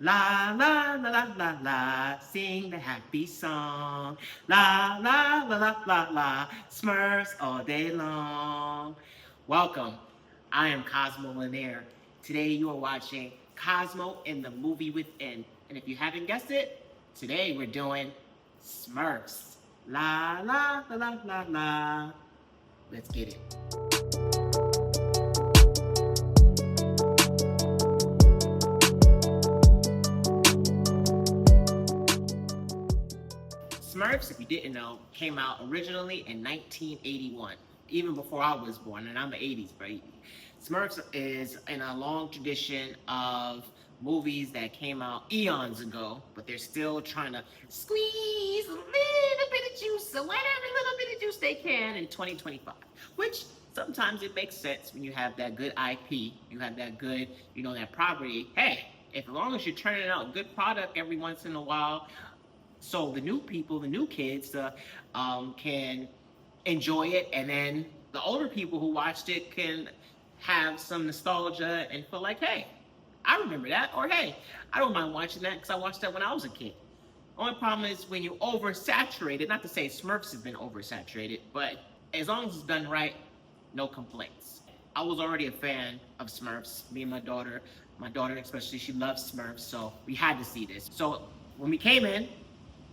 La la la la la la, sing the happy song. La la la la la la, Smurfs all day long. Welcome. I am Cosmo Lanier. Today you are watching Cosmo in the Movie Within. And if you haven't guessed it, today we're doing Smurfs. La la la la la la. Let's get it. Smurfs, if you didn't know, came out originally in 1981, even before I was born, and I'm an 80s baby. Smurfs is in a long tradition of movies that came out eons ago, but they're still trying to squeeze a little bit of juice, so whatever little bit of juice they can in 2025, which sometimes it makes sense when you have that good IP, you have that good, that property. Hey, if as long as you're turning out good product every once in a while, so the new people, the new kids, can enjoy it, and then the older people who watched it can have some nostalgia and feel like, hey, I remember that, or hey, I don't mind watching that because I watched that when I was a kid. Only problem is when you oversaturate it. Not to say Smurfs has been oversaturated, but as long as it's done right, no complaints. I was already a fan of Smurfs. Me and my daughter especially, she loves Smurfs, so we had to see this. So when we came in,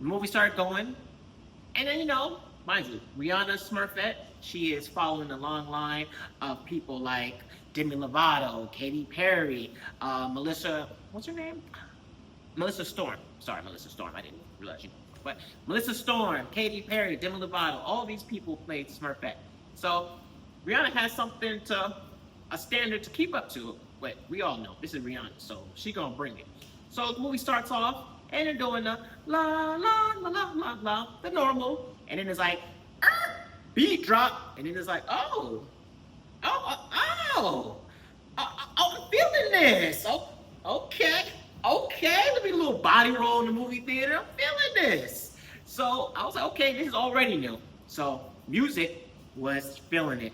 the movie started going, and then, mind you, Rihanna Smurfette, she is following the long line of people like Demi Lovato, Katy Perry, Melissa, what's her name? Melissa Storm. Sorry, Melissa Storm. I didn't realize you know. But Melissa Storm, Katy Perry, Demi Lovato, all these people played Smurfette. So Rihanna has a standard to keep up to. But we all know this is Rihanna, so she gonna bring it. So the movie starts off, and they're doing the la la la la la la, the normal, and then it's like beat drop, and then it's like oh, I'm feeling this. Oh, okay, let me do a little body roll in the movie theater. I'm feeling this. So I was like, okay, this is already new. So music was feeling it.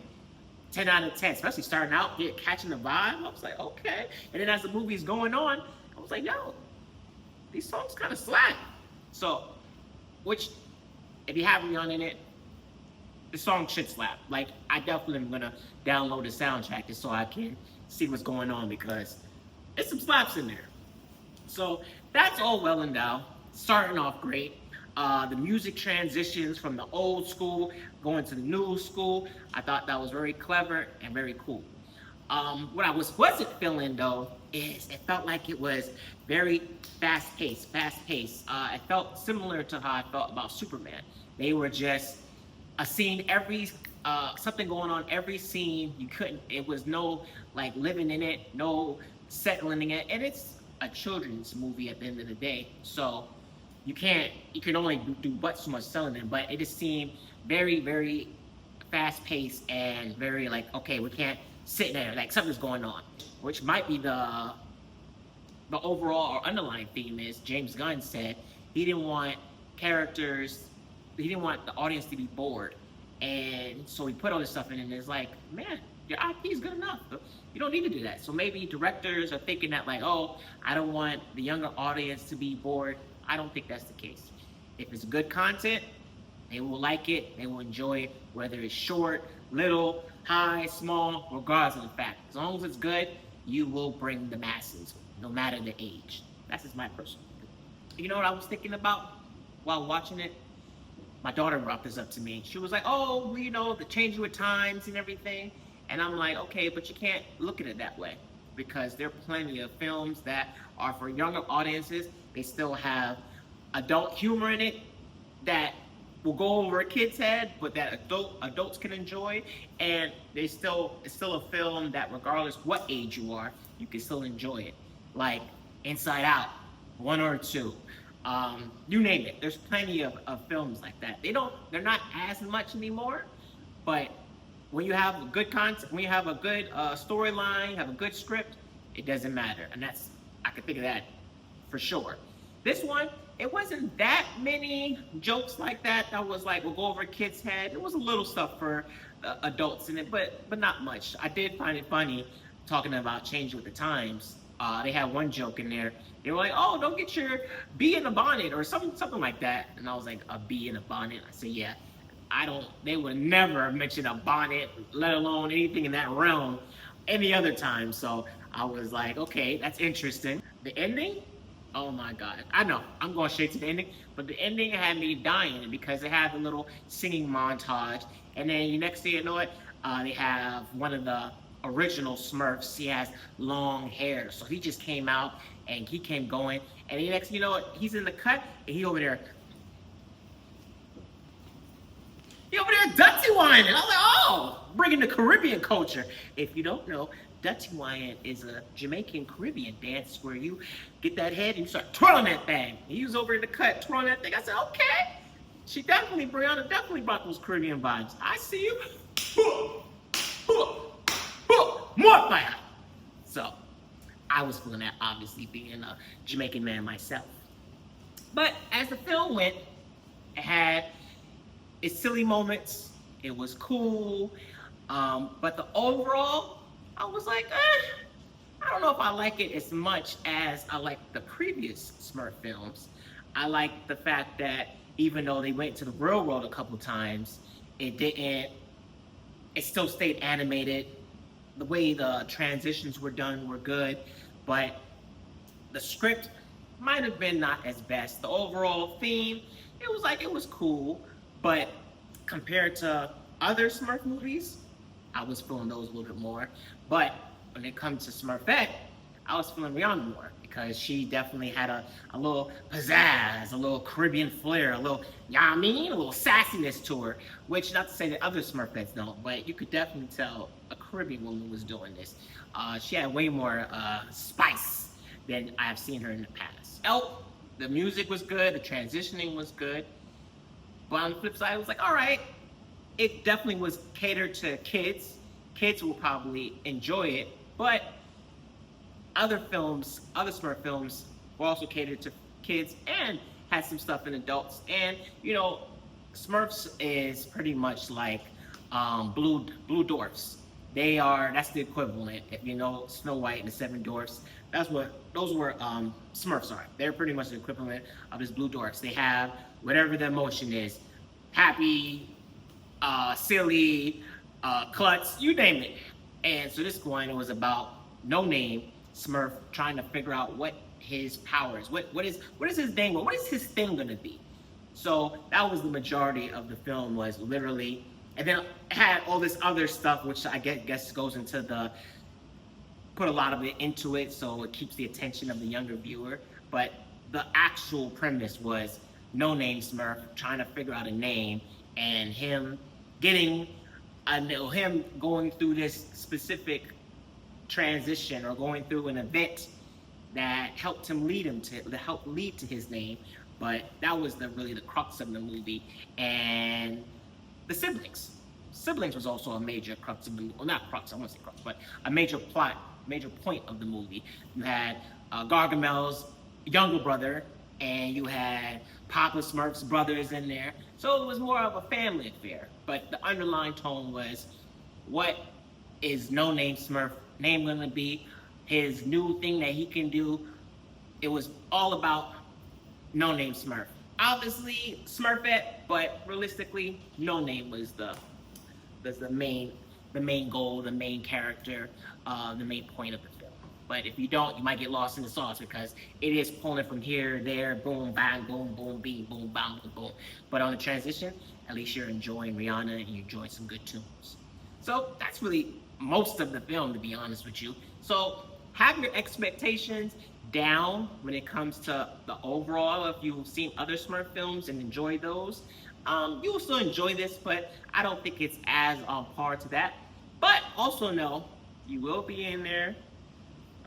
10 out of 10, especially starting out, catching the vibe. I was like, okay. And then as the movie's going on, I was like, yo, these songs kind of slap. So, which, if you have Rihanna in it, the song should slap. Like, I definitely am gonna download the soundtrack just so I can see what's going on because there's some slaps in there. So that's all well and well. Starting off great. The music transitions from the old school going to the new school. I thought that was very clever and very cool. What I wasn't feeling though is it felt like it was very fast paced. It felt similar to how I felt about Superman. They were just a scene something going on every scene. It was no like living in it, no settling in it, and it's a children's movie at the end of the day. So you can only do but so much selling it, but it just seemed very, very fast paced and very like, okay, we can't sit there, like something's going on, which might be the overall or underlying theme is James Gunn said he didn't want the audience to be bored, and so he put all this stuff in, and it's like, man, your IP is good enough. You don't need to do that. So maybe directors are thinking that like, oh, I don't want the younger audience to be bored. I don't think that's the case. If it's good content, they will like it, they will enjoy it, whether it's short, little, high, small, regardless of the fact. As long as it's good, you will bring the masses, no matter the age. That's just my personal opinion. You know what I was thinking about while watching it? My daughter brought this up to me. She was like, oh, the changing with times and everything. And I'm like, okay, but you can't look at it that way because there are plenty of films that are for younger audiences. They still have adult humor in it that will go over a kid's head, but that adults can enjoy. And it's still a film that regardless what age you are, you can still enjoy it. Like Inside Out, 1 or 2. You name it. There's plenty of films like that. They're not as much anymore, but when you have a good concept, when you have a good storyline, you have a good script, it doesn't matter. And I can think of that for sure. This one, it wasn't that many jokes like that was like, will go over a kid's head. It was a little stuff for adults in it, but not much. I did find it funny talking about changing with the times. They had one joke in there. They were like, "Oh, don't get your bee in a bonnet," or something like that. And I was like, "A bee in a bonnet?" I said, "Yeah." I don't. They would never mention a bonnet, let alone anything in that realm, any other time. So I was like, "Okay, that's interesting." The ending, oh my god! I know I'm going straight to the ending, but the ending had me dying because it had the little singing montage, and then the next thing you know it, they have one of the original Smurfs. He has long hair, so he just came out and he came going, and the next thing you know it, he's in the cut and he over there. He over there Dutty whining. I was like, oh, bringing the Caribbean culture. If you don't know, Dutty whining is a Jamaican Caribbean dance where you get that head and you start twirling that thing. He was over in the cut twirling that thing. I said, okay. Brianna definitely brought those Caribbean vibes. I see you. More fire. So, I was feeling that, obviously, being a Jamaican man myself. But as the film went, it had its silly moments. It was cool. But the overall, I was like, I don't know if I like it as much as I like the previous Smurf films. I like the fact that even though they went to the real world a couple times, it still stayed animated. The way the transitions were done were good, but the script might have been not as best. The overall theme, it was cool, but compared to other Smurf movies, I was feeling those a little bit more. But when it comes to Smurfette, I was feeling Rihanna more because she definitely had a little pizzazz, a little Caribbean flair, a little, you know what I mean? A little sassiness to her, which not to say that other Smurfettes don't, but you could definitely tell a Caribbean woman was doing this. She had way more spice than I have seen her in the past. Oh, the music was good, the transitioning was good, but on the flip side, it was like, all right, it definitely was catered to kids. Kids will probably enjoy it, but other films, other Smurf films, were also catered to kids and had some stuff in adults. And you know, Smurfs is pretty much like blue dwarfs. That's the equivalent. If you know Snow White and the Seven Dwarfs, that's what those were. Smurfs are. They're pretty much the equivalent of his blue dwarfs. They have whatever the emotion is, happy, silly, klutz, you name it. And so this one was about No Name Smurf trying to figure out what his powers, what is his thing, what is his thing gonna be. So that was the majority of the film, was literally, and then it had all this other stuff which I guess goes into the, put a lot of it into it, so it keeps the attention of the younger viewer. But the actual premise was No Name Smurf trying to figure out a name, and him getting him going through this specific transition or going through an event that helped lead to his name. But that was really the crux of the movie. And the siblings was also a major crux of the movie. Well, not crux, I won't say crux, but a major point of the movie. You had Gargamel's younger brother, and you had Papa Smurf's brothers in there. So it was more of a family affair. But the underlying tone was, what is No Name Smurf name gonna be? His new thing that he can do. It was all about No Name Smurf. Obviously Smurfette, but realistically, No Name was the main goal, the main character, the main point of the film. But if you don't, you might get lost in the sauce because it is pulling from here, there, boom, bang, boom, boom, beam, boom, bang, boom, boom. But on the transition, at least you're enjoying Rihanna and you're enjoying some good tunes. So that's really most of the film, to be honest with you. So have your expectations down when it comes to the overall. If you've seen other Smurf films and enjoy those, you will still enjoy this, but I don't think it's as on par to that. But also know you will be in there.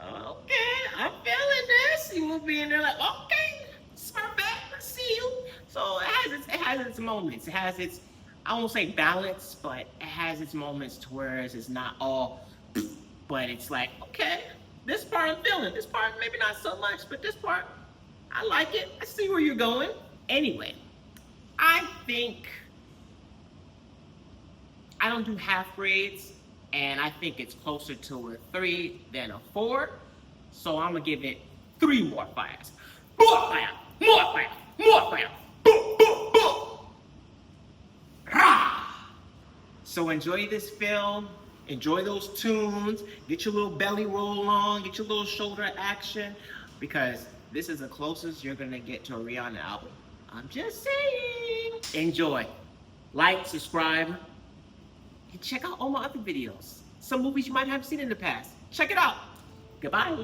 Okay, I'm feeling this. You will be in there like, okay, Smurfette, I see you. So it has its moments. It has its, I won't say balance, but it has its moments to where it's not all, but it's like, okay, this part I'm feeling. This part maybe not so much, but this part I like it. I see where you're going. Anyway, I think I don't do half grades, and I think it's closer to a 3 than a 4. So I'm gonna give it 3 more fires. More fire, more fire, more fire. Boom, boom, boom. Rah! So enjoy this film, enjoy those tunes, get your little belly roll on, get your little shoulder action, because this is the closest you're gonna get to a Rihanna album. I'm just saying. Enjoy. Like, subscribe, and check out all my other videos. Some movies you might have seen in the past. Check it out. Goodbye.